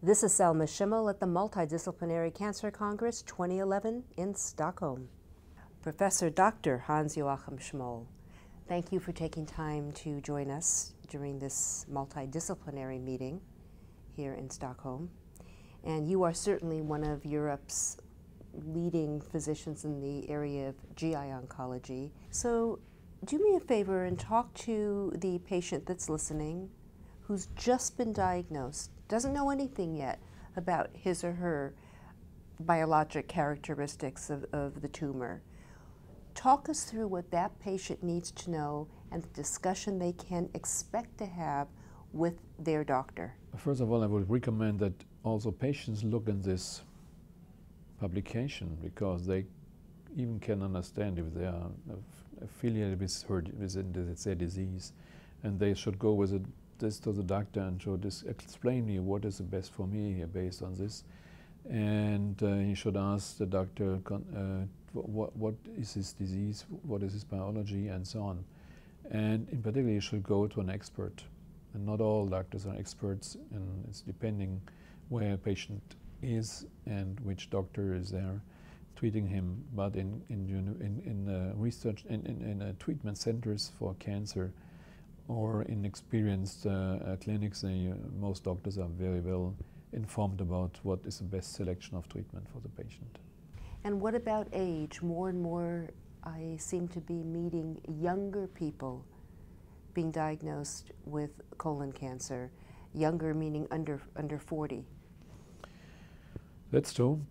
This is Selma Schmoll at the Multidisciplinary Cancer Congress 2011 in Stockholm. Professor Dr. Hans-Joachim Schmoll, thank you for taking time to join us during this multidisciplinary meeting here in Stockholm. And you are certainly one of Europe's leading physicians in the area of GI oncology. So do me a favor and talk to the patient that's listening who's just been diagnosed, doesn't know anything yet about his or her biologic characteristics of the tumor. Talk us through what that patient needs to know and the discussion they can expect to have with their doctor. First of all, I would recommend that also patients look in this publication, because they even can understand if they are affiliated with their disease, and they should go with this to the doctor and should explain me what is the best for me based on this, and he should ask the doctor what is his disease, what is his biology, and so on. And in particular, you should go to an expert. And not all doctors are experts, and it's depending where a patient is and which doctor is there treating him. But in research, in treatment centers for cancer, or in experienced clinics, most doctors are very well informed about what is the best selection of treatment for the patient. And what about age? More and more I seem to be meeting younger people being diagnosed with colon cancer. Younger meaning under 40. That's true.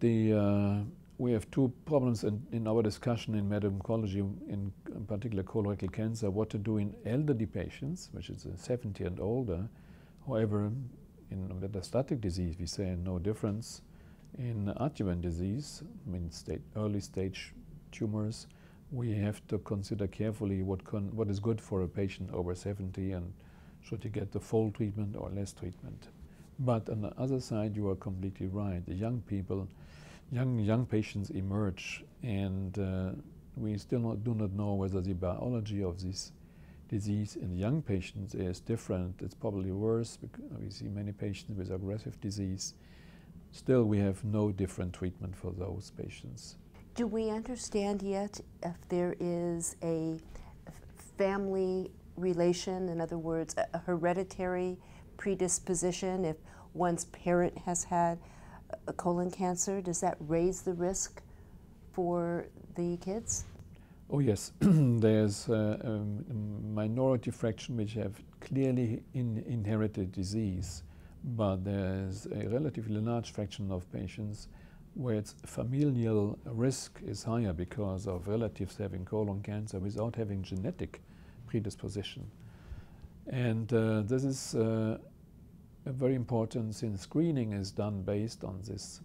We have two problems in our discussion in medical oncology, in particular colorectal cancer, what to do in elderly patients, which is 70 and older. However, in metastatic disease, we say no difference. In adjuvant disease, I mean early stage tumors, we have to consider carefully what is good for a patient over 70, and should he get the full treatment or less treatment. But on the other side, you are completely right. The young people, young patients emerge, and we still do not know whether the biology of this disease in young patients is different. It's probably worse, because we see many patients with aggressive disease. Still, we have no different treatment for those patients. Do we understand yet if there is a family relation, in other words, a hereditary predisposition? If one's parent has had a colon cancer, does that raise the risk for the kids? Oh yes, there's a minority fraction which have clearly inherited disease, but there's a relatively large fraction of patients where its familial risk is higher because of relatives having colon cancer without having genetic predisposition. And this is very important, since screening is done based on this.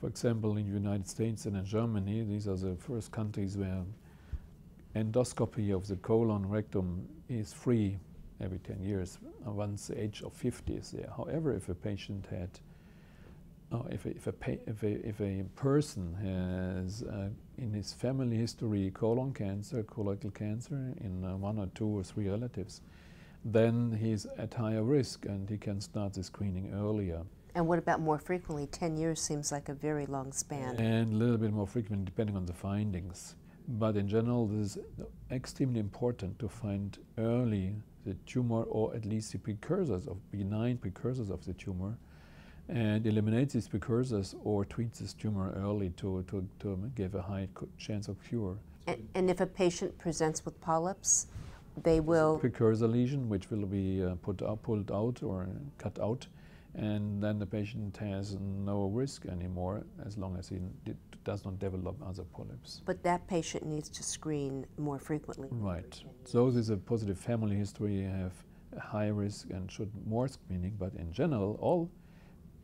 For example, in the United States and in Germany, these are the first countries where endoscopy of the colon rectum is free every 10 years, once the age of 50 is there. However, if a patient had, if a person has in his family history colon cancer, colorectal cancer in 1 or 2 or 3 relatives, then he's at higher risk and he can start the screening earlier. And what about more frequently? 10 years seems like a very long span. And a little bit more frequent depending on the findings. But in general, this is extremely important to find early the tumor, or at least the precursors of benign precursors of the tumor, and eliminate these precursors or treat this tumor early to give a high chance of cure. And if a patient presents with polyps, they will... Precursor lesion, which will be pulled out or cut out, and then the patient has no risk anymore as long as he does not develop other polyps. But that patient needs to screen more frequently. Right. Those with a positive family history have a high risk and should more screening, but in general, all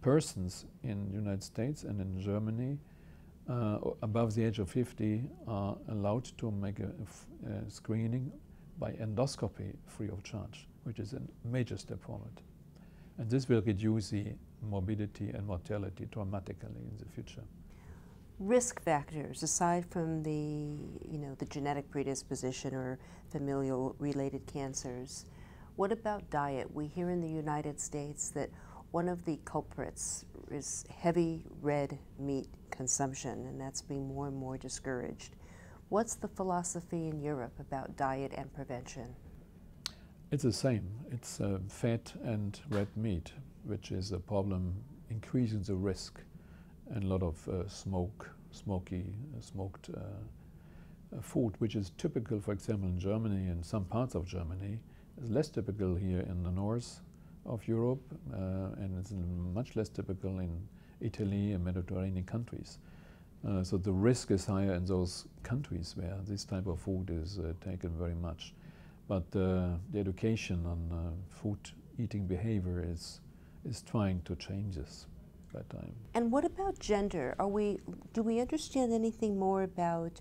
persons in the United States and in Germany above the age of 50 are allowed to make a screening by endoscopy free of charge, which is a major step forward. And this will reduce the morbidity and mortality dramatically in the future. Risk factors, aside from the genetic predisposition or familial related cancers, what about diet? We hear in the United States that one of the culprits is heavy red meat consumption, and that's being more and more discouraged. What's the philosophy in Europe about diet and prevention? It's the same. It's fat and red meat, which is a problem, increasing the risk, and a lot of smoked food, which is typical, for example, in Germany and some parts of Germany. It's less typical here in the north of Europe, and it's much less typical in Italy and Mediterranean countries. So the risk is higher in those countries where this type of food is taken very much. But the education on food eating behavior is trying to change this by time. And what about gender? Do we understand anything more about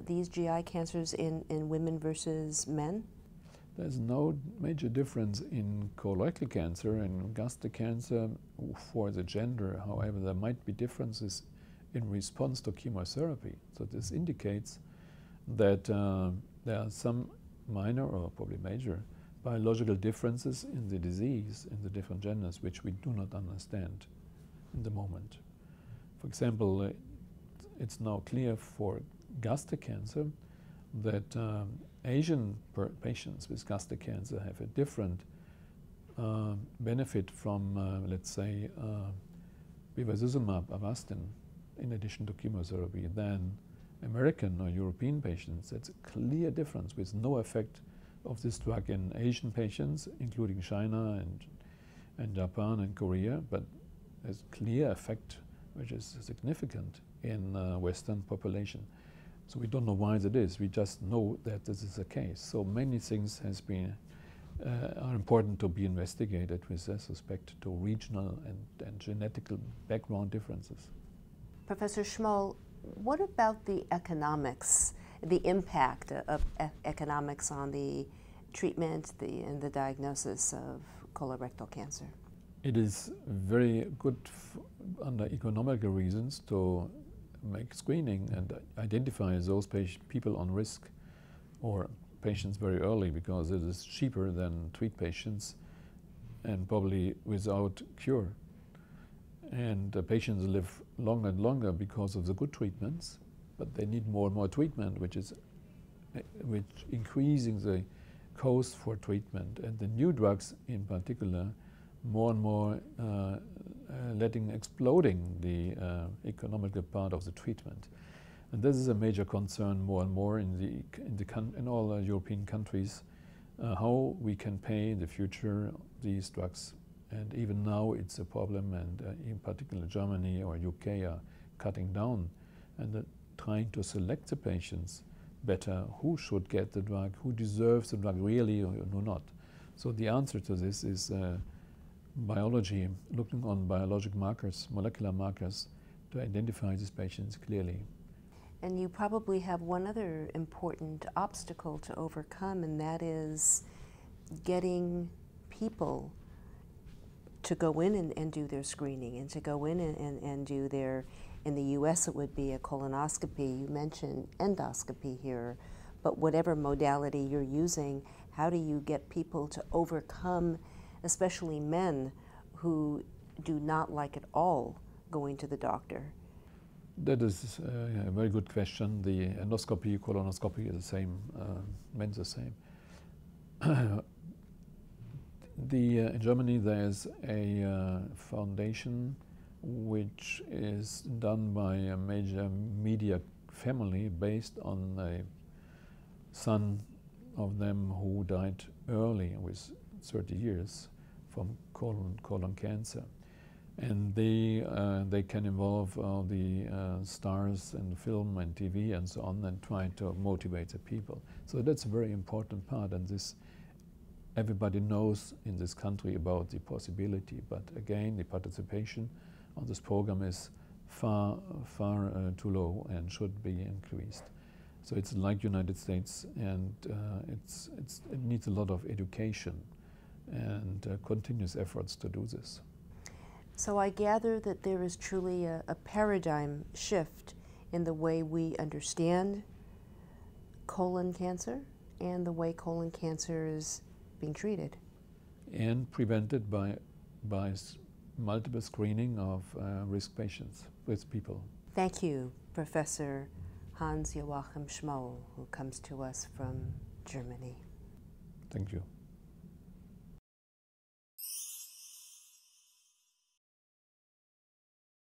these GI cancers in women versus men? There's no major difference in colorectal cancer and gastric cancer for the gender. However, there might be differences in response to chemotherapy. So this indicates that there are some minor or probably major biological differences in the disease in the different genders, which we do not understand in the moment. For example, it's now clear for gastric cancer that Asian patients with gastric cancer have a different benefit from, let's say, bevacizumab, Avastin, in addition to chemotherapy, than American or European patients. That's a clear difference with no effect of this drug in Asian patients, including China and Japan and Korea, but there's a clear effect which is significant in Western population. So we don't know why that is. We just know that this is the case. So many things are important to be investigated with respect to regional and genetical background differences. Professor Schmoll, what about the economics, the impact of economics on the treatment and the diagnosis of colorectal cancer? It is very good under economical reasons to make screening and identify those people on risk or patients very early, because it is cheaper than treat patients and probably without cure. And patients live longer and longer because of the good treatments, but they need more and more treatment, which increasing the cost for treatment. And the new drugs in particular, more and more exploding the economical part of the treatment. And this is a major concern more and more in all European countries, how we can pay in the future these drugs. And even now it's a problem, and in particular Germany or UK are cutting down and trying to select the patients better, who should get the drug, who deserves the drug really or not. So the answer to this is biology, looking on biologic markers, molecular markers, to identify these patients clearly. And you probably have one other important obstacle to overcome, and that is getting people to go in and do their screening, and to go in and do their, in the US it would be a colonoscopy. You mentioned endoscopy here, but whatever modality you're using, how do you get people to overcome, especially men who do not like at all going to the doctor? That is a very good question. The endoscopy, colonoscopy is the same, meant the same. In Germany there's a foundation which is done by a major media family based on a son of them who died early with 30 years from colon cancer. And they can involve all the stars in film and TV and so on, and try to motivate the people. So that's a very important part, and this everybody knows in this country about the possibility. But again, the participation on this program is far too low and should be increased. So it's like United States, and it needs a lot of education and continuous efforts to do this. So I gather that there is truly a paradigm shift in the way we understand colon cancer and the way colon cancer is being treated. And prevented by by multiple screening of risk patients, risk people. Thank you, Professor Hans-Joachim Schmoll, who comes to us from Germany. Thank you.